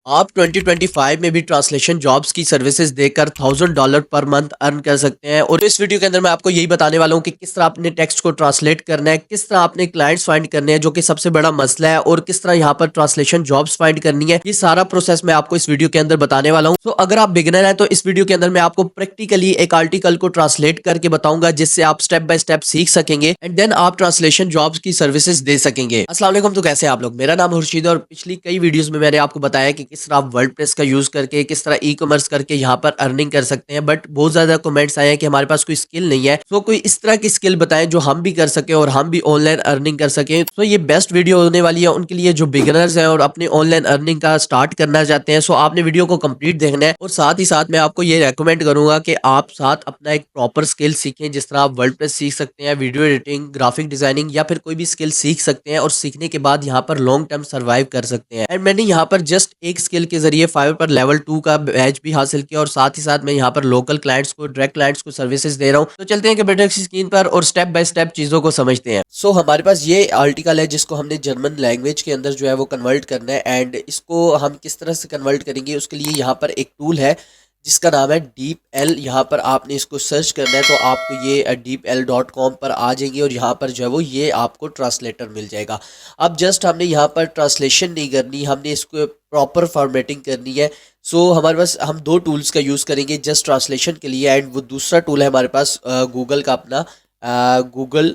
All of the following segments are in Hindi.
आप 2025 में भी ट्रांसलेशन जॉब्स की सर्विसेज देकर $1000 पर मंथ अर्न कर सकते हैं। और इस वीडियो के अंदर मैं आपको यही बताने वाला हूँ कि किस तरह अपने टेक्स्ट को ट्रांसलेट करना है, किस तरह अपने क्लाइंट्स फाइंड करने हैं जो कि सबसे बड़ा मसला है, और किस तरह यहाँ पर ट्रांसलेशन जॉब्स फाइंड करनी है। ये सारा प्रोसेस मैं आपको इस वीडियो के अंदर बताने वाला हूँ। तो अगर आप बिगिनर हैं तो इस वीडियो के अंदर मैं आपको प्रैक्टिकली एक आर्टिकल को ट्रांसलेट करके बताऊंगा, जिससे आप स्टेप बाय स्टेप सीख सकेंगे एंड देन आप ट्रांसलेशन जॉब्स की सर्विसेज दे सकेंगे। अस्सलाम वालेकुम। तो कैसे हैं आप लोग? मेरा नाम खुर्शीद है और पिछली कई वीडियोस में मैंने आपको बताया कि किस तरह आप वर्डप्रेस का यूज करके, किस तरह ई कॉमर्स करके यहाँ पर अर्निंग कर सकते हैं। बट बहुत ज्यादा कमेंट्स आए हैं कि हमारे पास कोई स्किल नहीं है, तो कोई इस तरह की स्किल बताएं जो हम भी कर सके और हम भी ऑनलाइन अर्निंग कर सके। तो ये बेस्ट वीडियो होने वाली है उनके लिए जो बिगिनर्स हैं और अपने ऑनलाइन अर्निंग का स्टार्ट करना चाहते हैं। सो आपने वीडियो को कंप्लीट देखना है और साथ ही साथ मैं आपको ये रेकमेंड करूंगा कि आप साथ अपना एक प्रॉपर स्किल सीखें, जिस तरह आप वर्डप्रेस सीख सकते हैं, वीडियो एडिटिंग, ग्राफिक डिजाइनिंग या फिर कोई भी स्किल सीख सकते हैं और सीखने के बाद यहाँ पर लॉन्ग टर्म सर्वाइव कर सकते हैं। एंड मैंने यहाँ पर जस्ट एक स्किल के जरिए फाइवर पर लेवल 2 का बैच भी हासिल किया और साथ ही साथ मैं यहाँ पर लोकल क्लाइंट्स को, डायरेक्ट क्लाइंट्स को सर्विसेज दे रहा हूँ। तो चलते हैं कंप्यूटर की स्क्रीन पर और स्टेप बाय स्टेप चीजों को समझते हैं। सो हमारे पास ये आर्टिकल है जिसको हमने जर्मन लैंग्वेज के अंदर जो है वो कन्वर्ट करना है। एंड इसको हम किस तरह से कन्वर्ट करेंगे उसके लिए यहाँ पर एक टूल है जिसका नाम है डीप एल। यहाँ पर आपने इसको सर्च करना है तो आपको ये deepl.com पर आ जाएंगे और यहाँ पर जो है वो ये आपको ट्रांसलेटर मिल जाएगा। अब जस्ट हमने यहाँ पर ट्रांसलेशन नहीं करनी, हमने इसको प्रॉपर फॉर्मेटिंग करनी है। सो हमारे पास हम दो टूल्स का यूज़ करेंगे जस्ट ट्रांसलेशन के लिए, एंड वो दूसरा टूल है हमारे पास गूगल का अपना गूगल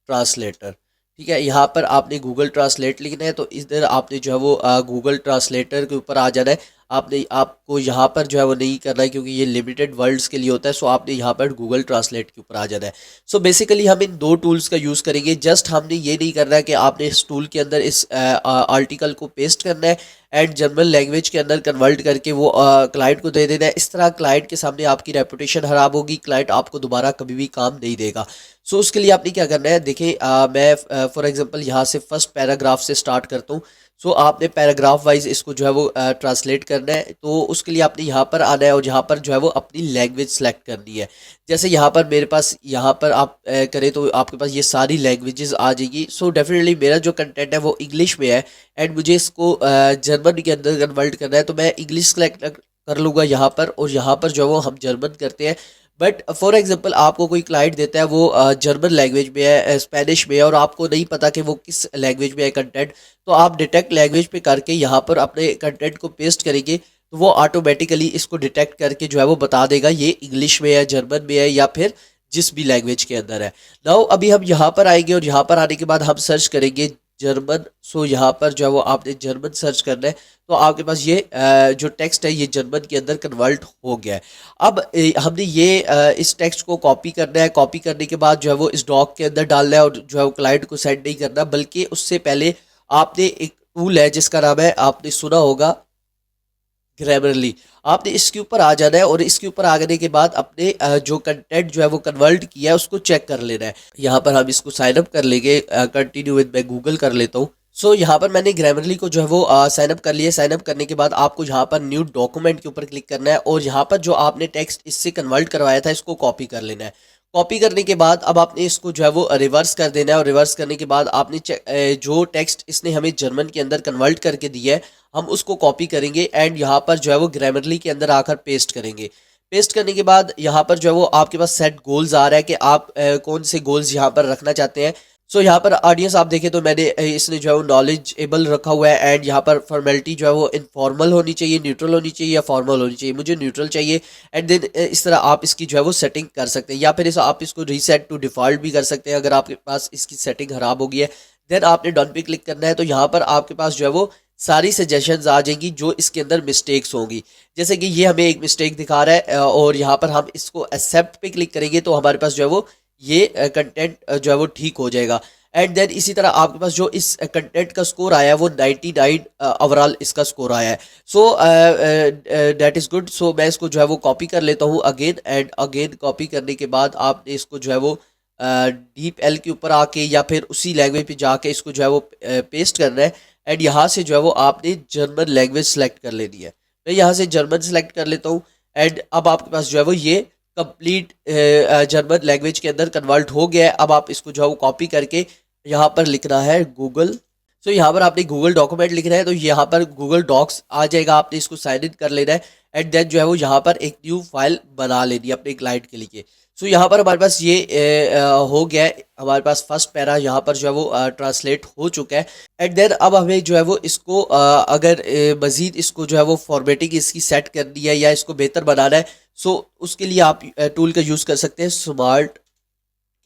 ट्रांसलेटर। ठीक है, यहाँ पर आपने गूगल ट्रांसलेट लिखना है तो इधर आपने जो है वो गूगल ट्रांसलेटर के ऊपर आ जाना है। आपको यहाँ पर जो है वो नहीं करना है क्योंकि ये लिमिटेड वर्ड्स के लिए होता है। सो आपने यहाँ पर गूगल ट्रांसलेट के ऊपर आ जाना है। सो बेसिकली हम इन दो टूल्स का यूज़ करेंगे। जस्ट हमने ये नहीं करना है कि आपने इस टूल के अंदर इस आर्टिकल को पेस्ट करना है एंड जर्मन लैंग्वेज के अंदर कन्वर्ट करके वो क्लाइंट को दे देना है। इस तरह क्लाइंट के सामने आपकी रेपुटेशन खराब होगी, क्लाइंट आपको दोबारा कभी भी काम नहीं देगा। सो उसके लिए आपने क्या करना है, देखिए मैं फॉर एग्जांपल यहाँ से फर्स्ट पैराग्राफ से स्टार्ट करता हूँ। सो आपने पैराग्राफ वाइज इसको जो है वो ट्रांसलेट करना है। तो उसके लिए आपने यहाँ पर आना है और यहाँ पर जो है वो अपनी लैंग्वेज सेलेक्ट करनी है। जैसे यहाँ पर मेरे पास यहाँ पर आप करें तो आपके पास ये सारी लैंग्वेजेस आ जाएगी। सो डेफिनेटली मेरा जो कंटेंट है वो इंग्लिश में है एंड मुझे इसको जर्मन के अंदर कन्वर्ट करना है तो मैं इंग्लिश सेलेक्ट कर लूँगा यहाँ पर, और यहाँ पर जो है वो हम जर्मन करते हैं। बट फॉर एग्जांपल आपको कोई क्लाइंट देता है वो जर्मन लैंग्वेज में है, स्पेनिश में है, और आपको नहीं पता कि वो किस लैंग्वेज में है कंटेंट, तो आप डिटेक्ट लैंग्वेज पे करके यहाँ पर अपने कंटेंट को पेस्ट करेंगे तो वो ऑटोमेटिकली इसको डिटेक्ट करके जो है वो बता देगा ये इंग्लिश में है, जर्मन में है या फिर जिस भी लैंग्वेज के अंदर है। नाउ अभी हम यहाँ पर आएंगे और यहाँ पर आने के बाद हम सर्च करेंगे जर्मन। सो यहाँ पर जो है वो आपने जर्मन सर्च करना है तो आपके पास ये जो टेक्स्ट है ये जर्मन के अंदर कन्वर्ट हो गया है। अब हमने ये इस टेक्स्ट को कॉपी करना है। कॉपी करने के बाद जो है वो इस डॉक के अंदर डालना है और जो है वो क्लाइंट को सेंड नहीं करना, बल्कि उससे पहले आपने एक टूल है जिसका नाम है, आपने सुना होगा, ग्रामरली। आपने इसके ऊपर आ जाना है और इसके ऊपर आने के बाद अपने जो कंटेंट जो है वो कन्वर्ट किया है उसको चेक कर लेना है। यहाँ पर हम इसको साइन अप कर लेंगे, कंटिन्यू विद मैं गूगल कर लेता हूँ। सो यहाँ पर मैंने ग्रामरली को जो है वो साइन अप कर लिया। साइन अप करने के बाद आपको यहाँ पर न्यू डॉक्यूमेंट के ऊपर क्लिक करना है और यहाँ पर जो आपने टेक्स्ट इससे कन्वर्ट करवाया था इसको कॉपी कर लेना है। कॉपी करने के बाद अब आपने इसको जो है वो रिवर्स कर देना है और रिवर्स करने के बाद आपने जो टेक्स्ट इसने हमें जर्मन के अंदर कन्वर्ट करके दिया है हम उसको कॉपी करेंगे एंड यहाँ पर जो है वो ग्रामरली के अंदर आकर पेस्ट करेंगे। पेस्ट करने के बाद यहाँ पर जो है वो आपके पास सेट गोल्स आ रहा है कि आप कौन से गोल्स यहाँ पर रखना चाहते हैं। सो यहाँ पर ऑडियंस आप देखें तो मैंने इसने जो है वो नॉलेजेबल रखा हुआ है एंड यहाँ पर फॉर्मेलिटी जो है वो इनफॉर्मल होनी चाहिए, न्यूट्रल होनी चाहिए या फॉर्मल होनी चाहिए। मुझे न्यूट्रल चाहिए एंड देन इस तरह आप इसकी जो है वो सेटिंग कर सकते हैं या फिर आप इसको रीसेट टू डिफ़ॉल्ट भी कर सकते हैं अगर आपके पास इसकी सेटिंग ख़राब हो गई है। देन आपने डन पे क्लिक करना है तो यहाँ पर आपके पास जो है वो सारी सजेशंस आ जाएंगी जो इसके अंदर मिस्टेक्स होंगी। जैसे कि ये हमें एक मिस्टेक दिखा रहा है और यहाँ पर हम इसको एक्सेप्ट पे क्लिक करेंगे तो हमारे पास जो है वो ये कंटेंट जो है वो ठीक हो जाएगा। एंड देन इसी तरह आपके पास जो इस कंटेंट का स्कोर आया है वो 99 ओवरऑल इसका स्कोर आया है। So that is good. So मैं इसको जो है वो कॉपी कर लेता हूँ अगेन एंड अगेन। कॉपी करने के बाद आपने इसको जो है वो डीप एल के ऊपर आके या फिर उसी लैंग्वेज पे जाके इसको जो है वो पेस्ट करना है एंड यहाँ से जो है वो आपने जर्मन लैंग्वेज सेलेक्ट कर लेनी है। मैं यहाँ से जर्मन सेलेक्ट कर लेता हूँ एंड अब आपके पास जो है वो ये कंप्लीट जर्मन लैंग्वेज के अंदर कन्वर्ट हो गया है। अब आप इसको जो है वो कॉपी करके यहाँ पर लिखना है गूगल। सो यहाँ पर आपने गूगल डॉक्यूमेंट लिखना है, तो यहाँ पर गूगल डॉक्स आ जाएगा, आपने इसको साइन इन कर लेना है एंड देन जो है वो यहाँ पर एक न्यू फाइल बना लेनी है अपने क्लाइंट के लिए। सो यहाँ पर हमारे पास ये हो गया है, हमारे पास फर्स्ट पैरा यहाँ पर जो है वो ट्रांसलेट हो चुका है एंड देन अब हमें जो है वो इसको अगर मज़ीद इसको जो है वो फॉर्मेटिंग इसकी सेट करनी है या इसको बेहतर बनाना है, सो उसके लिए आप टूल का यूज़ कर सकते हैं smart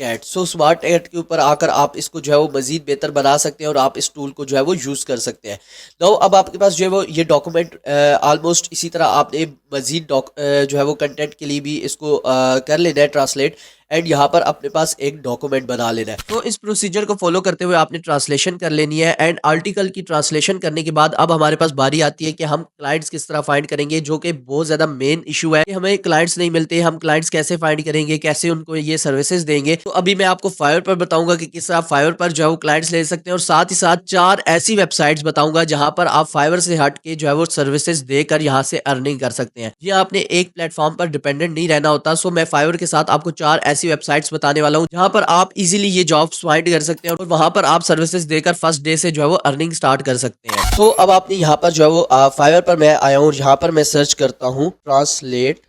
cat. So smart cat के ऊपर आकर आप इसको जो है वो मज़ीद बेहतर बना सकते हैं और आप इस टूल को जो है वो यूज़ कर सकते हैं। तो अब आपके पास जो है वो ये डॉक्यूमेंट ऑलमोस्ट इसी तरह आपने मज़ीद जो है वो कंटेंट के लिए भी इसको कर लेना है ट्रांसलेट एंड यहाँ पर अपने पास एक डॉक्यूमेंट बना लेना है। तो इस प्रोसीजर को फॉलो करते हुए आपने ट्रांसलेशन कर लेनी है एंड आर्टिकल की ट्रांसलेशन करने के बाद अब हमारे पास बारी आती है कि हम क्लाइंट्स किस तरह फाइंड करेंगे, जो कि बहुत ज़्यादा मेन इशू है कि हमें क्लाइंट्स नहीं मिलते, हम क्लाइंट्स कैसे फाइंड करेंगे, कैसे उनको ये सर्विसेज देंगे। तो अभी मैं आपको फाइवर पर बताऊंगा कि किस तरह फाइवर पर जो है वो क्लाइंट्स ले सकते हैं और साथ ही साथ 4 ऐसी वेबसाइट्स बताऊंगा जहां पर आप फाइवर से हट के जो है वो सर्विसेज देकर यहाँ से अर्निंग कर सकते हैं। ये आपने एक प्लेटफॉर्म पर डिपेंडेंट नहीं रहना होता। सो मैं फाइवर के साथ आपको 4 ऐसी वेबसाइट्स बताने वाला हूँ जहां पर आप इजीली ये जॉब्स फाइंड कर सकते हैं और वहां पर आप सर्विसेज देकर फर्स्ट डे से जो है वो अर्निंग स्टार्ट कर सकते हैं। तो अब आपने यहाँ पर जो है वो फाइवर पर मैं आया हूँ, यहाँ पर मैं सर्च करता हूँ ट्रांसलेट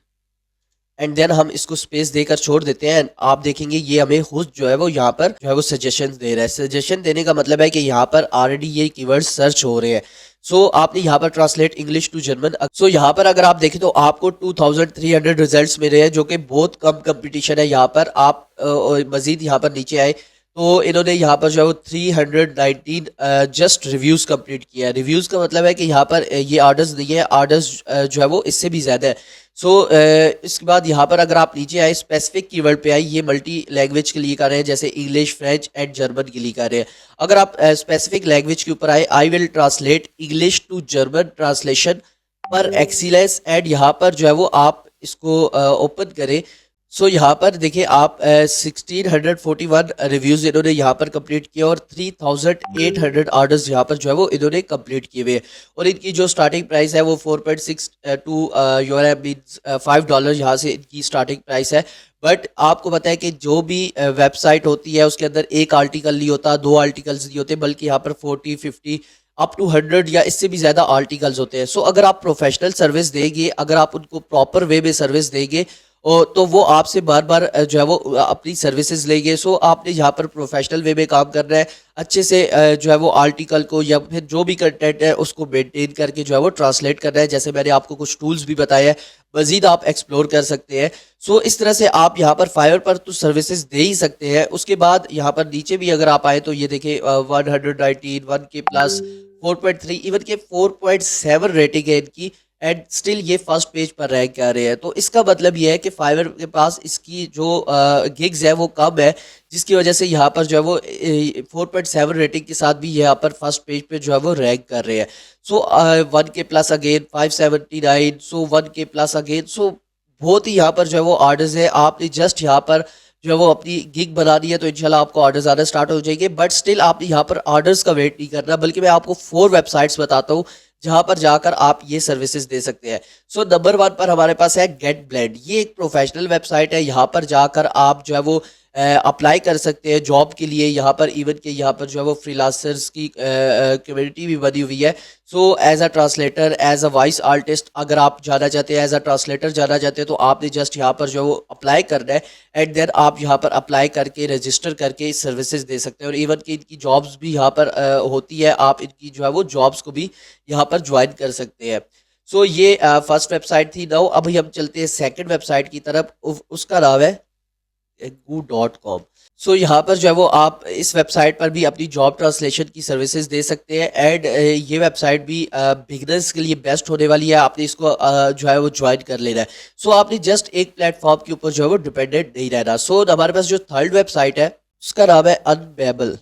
एंड देन हम इसको स्पेस देकर छोड़ देते हैं एंड आप देखेंगे ये हमें खुद जो है वो यहाँ पर जो है वो सजेशन दे रहा है। सजेशन देने का मतलब है कि यहाँ पर ऑलरेडी ये कीवर्ड सर्च हो रहे हैं। सो आपने यहाँ पर ट्रांसलेट इंग्लिश टू जर्मन, सो यहाँ पर अगर आप देखें तो आपको 2300 रिजल्ट्स मिले हैं, जो कि बहुत कम कंपटीशन है। यहाँ पर आप मजीद यहाँ पर नीचे आए तो इन्होंने यहाँ पर जो है वो 319 जस्ट रिव्यूज़ कंप्लीट किया है। रिव्यूज़ का मतलब है कि यहाँ पर ये ऑर्डर्स नहीं है, ऑर्डर्स जो है वो इससे भी ज़्यादा है। सो इसके बाद यहाँ पर अगर आप नीचे आए स्पेसिफिक कीवर्ड पे आए, ये मल्टी लैंग्वेज के लिए कर रहे हैं, जैसे इंग्लिश, फ्रेंच एंड जर्मन के लिए कर रहे हैं। अगर आप स्पेसिफिक लैंग्वेज के ऊपर आए, I will translate English to German translation पर एक्सीलेंस एंड यहाँ पर जो है वो आप इसको ओपन करें। सो यहाँ पर देखिए आप 1641 रिव्यूज़ इन्होंने यहाँ पर कंप्लीट किए और 3800 ऑर्डर्स यहाँ पर जो है वो इन्होंने कंप्लीट किए हुए, और इनकी जो स्टार्टिंग प्राइस है वो 4.62 यूरो मीन्स $5 यहाँ से इनकी स्टार्टिंग प्राइस है। बट आपको पता है कि जो भी वेबसाइट होती है उसके अंदर एक आर्टिकल नहीं होता, 2 आर्टिकल्स नहीं होते, बल्कि यहाँ पर 40, 50 अप टू 100 या इससे भी ज़्यादा आर्टिकल्स होते हैं। सो अगर आप प्रोफेशनल सर्विस देंगे, अगर आप उनको प्रॉपर वे में सर्विस देंगे तो वो आपसे बार बार जो है वो अपनी सर्विसेज लेंगे। सो आपने यहाँ पर प्रोफेशनल वे में काम करना है, अच्छे से जो है वो आर्टिकल को या फिर जो भी कंटेंट है उसको मेंटेन करके जो है वो ट्रांसलेट करना है। जैसे मैंने आपको कुछ टूल्स भी बताए हैं, मजीद आप एक्सप्लोर कर सकते हैं। सो इस तरह से आप यहाँ पर फाइवर पर तो सर्विसेज दे ही सकते हैं। उसके बाद यहाँ पर नीचे भी अगर आप आए तो ये देखिए 119 1K प्लस 4.3 इवन के 4.7 रेटिंग है इनकी एंड स्टिल ये फर्स्ट पेज पर रैंक कर रहे हैं। तो इसका मतलब ये है कि फाइवर के पास इसकी जो गिग्स है वो कम है, जिसकी वजह से यहाँ पर जो है वो 4.7 रेटिंग के साथ भी यहाँ पर फर्स्ट पेज पे जो है वो रैंक कर रहे हैं। सो 1K प्लस अगेन 579, सो 1K प्लस अगेन। सो बहुत ही यहाँ पर जो है वो ऑर्डर्स है। आपने जस्ट यहाँ पर जो है वो अपनी गिग बनानी है तो इंशाल्लाह आपको ऑर्डर्स आना स्टार्ट हो जाएंगे। बट स्टिल आपने यहाँ पर ऑर्डर्स का वेट नहीं करना, बल्कि मैं आपको 4 वेबसाइट्स बताता हूँ जहां पर जाकर आप ये सर्विसेज दे सकते हैं। सो नंबर 1 पर हमारे पास है गेट ब्लेंड। ये एक प्रोफेशनल वेबसाइट है, यहाँ पर जाकर आप जो है वो अप्लाई कर सकते हैं जॉब के लिए। यहाँ पर इवन के यहाँ पर जो है वो फ्रीलांसर्स की कम्युनिटी भी बनी हुई है। So as a translator, as a voice artist अगर आप जाना चाहते हैं, एज अ ट्रांसलेटर जाना चाहते हैं, तो आपने जस्ट यहाँ पर जो है वो अप्लाई करना है एंड देन आप यहाँ पर अप्लाई करके रजिस्टर करके सर्विसेज दे सकते हैं। और इवन कि इनकी जॉब्स भी यहाँ पर होती है, आप इनकी जो है वो जॉब्स को भी यहाँ पर ज्वाइन कर सकते हैं। सो ये फर्स्ट वेबसाइट थी। नाउ अभी हम चलते हैं सेकंड वेबसाइट की तरफ, उसका नाम है goo.com। सो यहाँ पर जो है वो आप इस वेबसाइट पर भी अपनी जॉब ट्रांसलेशन की सर्विसेज दे सकते हैं एंड ये वेबसाइट भी बिगनर्स के लिए बेस्ट होने वाली है। आपने इसको जो है वो ज्वाइन कर लेना है। सो आपने जस्ट एक प्लेटफॉर्म के ऊपर जो है वो डिपेंडेंट नहीं रहना। सो हमारे पास जो थर्ड वेबसाइट है उसका नाम है अनबेबल।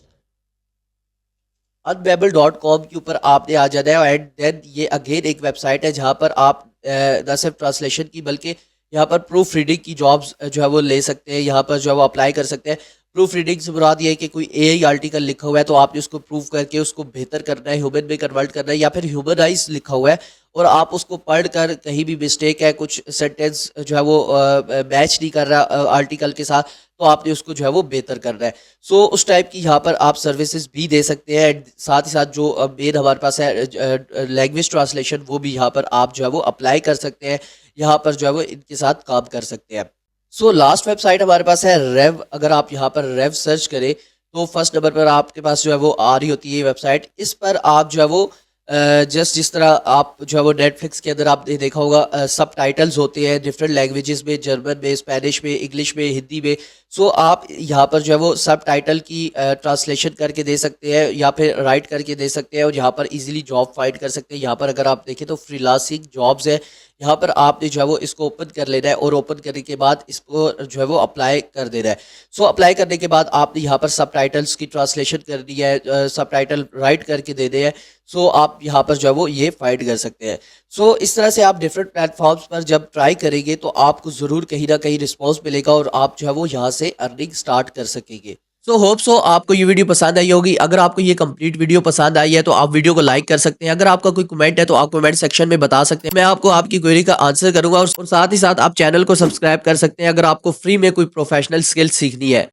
unbabbel.com के ऊपर आपने आ जाना है एंड देन ये अगेन एक वेबसाइट है जहाँ पर आप न सिर्फ ट्रांसलेशन की बल्कि यहाँ पर प्रूफ रीडिंग की जॉब्स जो है वो ले सकते हैं, यहाँ पर जो है वो अप्लाई कर सकते हैं। प्रूफ रीडिंग से मुराद ये है कि कोई एआई आर्टिकल लिखा हुआ है तो आपने उसको प्रूफ करके उसको बेहतर करना है, ह्यूमन में कन्वर्ट करना है, या फिर ह्यूमनाइज लिखा हुआ है और आप उसको पढ़ कर कहीं भी मिस्टेक है, कुछ सेंटेंस जो है वो मैच नहीं कर रहा आर्टिकल के साथ, तो आपने उसको जो है वो बेहतर करना है। सो उस टाइप की यहाँ पर आप सर्विसेज भी दे सकते हैं। साथ ही साथ जो मेन हमारे पास है लैंग्वेज ट्रांसलेशन, वो भी यहाँ पर आप जो है वो अप्लाई कर सकते हैं, यहाँ पर जो है वो इनके साथ काम कर सकते हैं। सो लास्ट वेबसाइट हमारे पास है रेव। अगर आप यहाँ पर रेव सर्च करें तो फर्स्ट नंबर पर आपके पास जो है वो आ रही होती है वेबसाइट। इस पर आप जो है वो जस्ट जिस तरह आप जो है वो नेटफ्लिक्स के अंदर आपने देखा होगा सब टाइटल्स होते हैं डिफरेंट लैंग्वेजेस में, जर्मन में, स्पेनिश में, इंग्लिश में, हिंदी में। सो आप यहाँ पर जो है वो सब टाइटल की ट्रांसलेशन करके दे सकते हैं या फिर राइट करके दे सकते हैं और यहाँ पर इजीली जॉब फाइंड कर सकते हैं। यहाँ पर अगर आप देखें तो फ्रीलांसिंग जॉब्स है, यहाँ पर आपने जो है वो इसको ओपन कर लेना है और ओपन करने के बाद इसको जो है वो अप्लाई कर देना है। सो अप्लाई करने के बाद आपने यहाँ पर सब टाइटल्स की ट्रांसलेशन करनी है, सब टाइटल राइट करके देने हैं। सो आप यहाँ पर जो है वो ये फाइंड कर सकते हैं। सो इस तरह से आप डिफरेंट प्लेटफॉर्म्स पर जब ट्राई करेंगे तो आपको ज़रूर कहीं ना कहीं रिस्पॉन्स मिलेगा और आप जो है वो यहाँ से अर्निंग स्टार्ट कर सकेंगे। सो होप सो आपको ये वीडियो पसंद आई होगी। अगर आपको ये कंप्लीट वीडियो पसंद आई है तो आप वीडियो को लाइक कर सकते हैं। अगर आपका कोई कमेंट है तो आप कमेंट सेक्शन में बता सकते हैं, मैं आपको आपकी क्वेरी का आंसर करूंगा। और साथ ही साथ आप चैनल को सब्सक्राइब कर सकते हैं अगर आपको फ्री में कोई प्रोफेशनल स्किल सीखनी है।